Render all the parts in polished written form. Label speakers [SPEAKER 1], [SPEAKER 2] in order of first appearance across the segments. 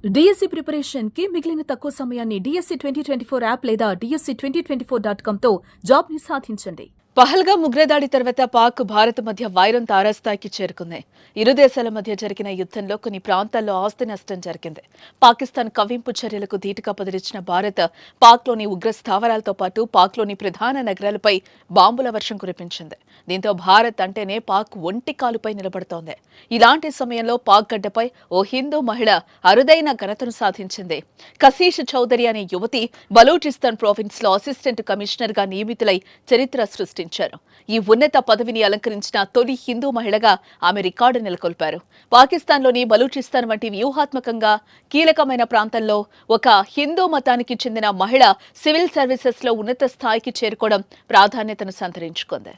[SPEAKER 1] DSC preparation కి మిగిలిన తక్కువ సమయాన్ని డిఎస్సి 2024 యాప్ లేదా DSC2024.com తో జాబ్ ని సాధించండి.
[SPEAKER 2] పహల్గామ్ ఉగ్రదాడి తర్వాత పాక్ భారత్ మధ్య వైరం తారాస్థాయికి చేరుకుంది. ఇరు దేశాల మధ్య జరిగిన యుద్ధంలో కొన్ని ప్రాంతాల్లో ఆస్తి నష్టం జరిగింది. పాకిస్తాన్ కవ్వింపు చర్యలకు ధీటుగా బదిలిచ్చిన భారత్ పాక్లోని ఉగ్ర స్థావరాలతో పాటు పాక్లోని ప్రధాన నగరాలపై బాంబుల వర్షం కురిపించింది. దీంతో భారత్ అంటేనే పాక్ ఒంటి కాలుపై నిలబడుతోంది. ఇలాంటి సమయంలో పాక్ గడ్డపై ఓ హిందూ మహిళ అరుదైన ఘనతను సాధించింది. కశీష్ చౌదరి అనే యువతి బలూచిస్తాన్ ప్రావిన్స్ లో అసిస్టెంట్ కమిషనర్ గా నియమితులై చరిత్ర సృష్టించారు. ఈ ఉన్నత పదవిని అలంకరించిన తొలి హిందూ మహిళగా ఆమె రికార్డు నెలకొల్పారు. పాకిస్తాన్లోని బలూచిస్తాన్ వంటి వ్యూహాత్మకంగా కీలకమైన ప్రాంతంలో ఒక హిందూ మతానికి చెందిన మహిళ సివిల్ సర్వీసెస్ లో ఉన్నత స్థాయికి చేరుకోవడం ప్రాధాన్యతను సంతరించుకుంది.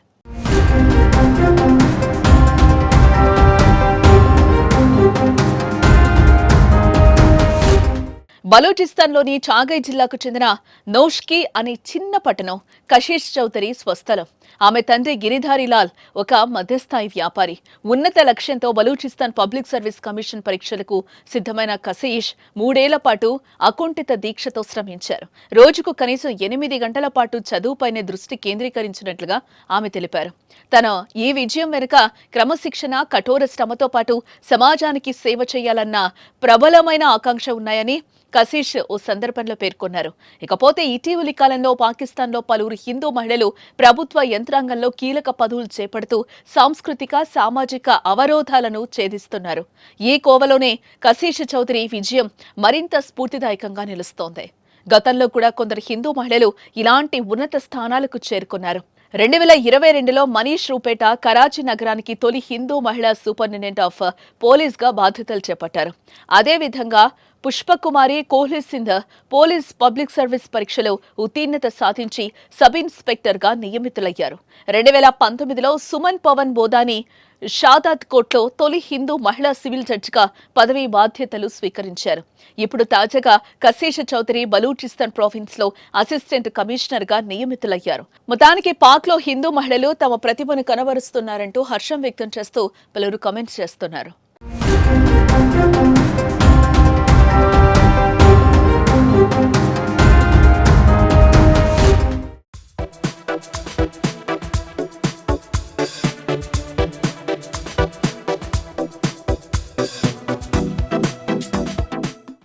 [SPEAKER 2] బలూచిస్తాన్లోని చాగై జిల్లాకు చెందిన నౌష్కి అనే చిన్న పట్టణం కశీష్ చౌదరి స్వస్థలం. ఆమె తండ్రి గిరిధారీలాల్ ఒక మధ్యస్థాయి వ్యాపారి. ఉన్నత లక్ష్యంతో బలూచిస్తాన్ పబ్లిక్ సర్వీస్ కమిషన్ పరీక్షలకు సిద్ధమైన కశీష్ 3 ఏళ్ల పాటు అకుంఠిత దీక్షతో శ్రమించారు. రోజుకు కనీసం 8 గంటల పాటు చదువుపైనే దృష్టి కేంద్రీకరించినట్లుగా ఆమె తెలిపారు. తన ఈ విజయం వెనుక క్రమశిక్షణ, కఠోర శ్రమతో పాటు సమాజానికి సేవ చేయాలన్న ప్రబలమైన ఆకాంక్ష ఉన్నాయని కశీష్ ఓ సందర్భంలో పేర్కొన్నారు. ఇకపోతే ఇటీవలి కాలంలో పాకిస్తాన్లో పలువురు హిందూ మహిళలు ప్రభుత్వ యంత్రాంగంలో కీలక పదవులు చేపడుతూ సాంస్కృతిక, సామాజిక అవరోధాలను ఛేదిస్తున్నారు. ఈ కోవలోనే కశీష్ చౌదరి విజయం మరింత స్ఫూర్తిదాయకంగా నిలుస్తోంది. గతంలో కూడా కొందరు హిందూ మహిళలు ఇలాంటి ఉన్నత స్థానాలకు చేరుకున్నారు. 2022లో మనీష్ రూపేట కరాచీ నగరానికి తొలి హిందూ మహిళా సూపరింటెండెంట్ ఆఫ్ పోలీస్ గా బాధ్యతలు చేపట్టారు. అదేవిధంగా Pushpakumari Kohli Sindh police public service పరీక్షలో ఉత్తీర్ణత సాధించి సబ్ ఇన్స్పెక్టర్ గా నియమితులయ్యారు. 2019లో సుమన్ పవన్ బోదాని షాదాత్ కోట్లో తొలి హిందూ మహిళా సివిల్ జడ్జిగా పదవీ బాధ్యతలు స్వీకరించారు. ఇప్పుడు తాజాగా కశీష్ చౌదరి బలూచిస్తాన్ ప్రావిన్స్ లో అసిస్టెంట్ కమిషనర్ గా నియమితులయ్యారు. మొత్తానికి పాక్ లో హిందూ మహిళలు తమ ప్రతిభను కనబరుస్తున్నారంటూ హర్షం వ్యక్తం చేస్తూ పలువురు కామెంట్స్ చేస్తున్నారు.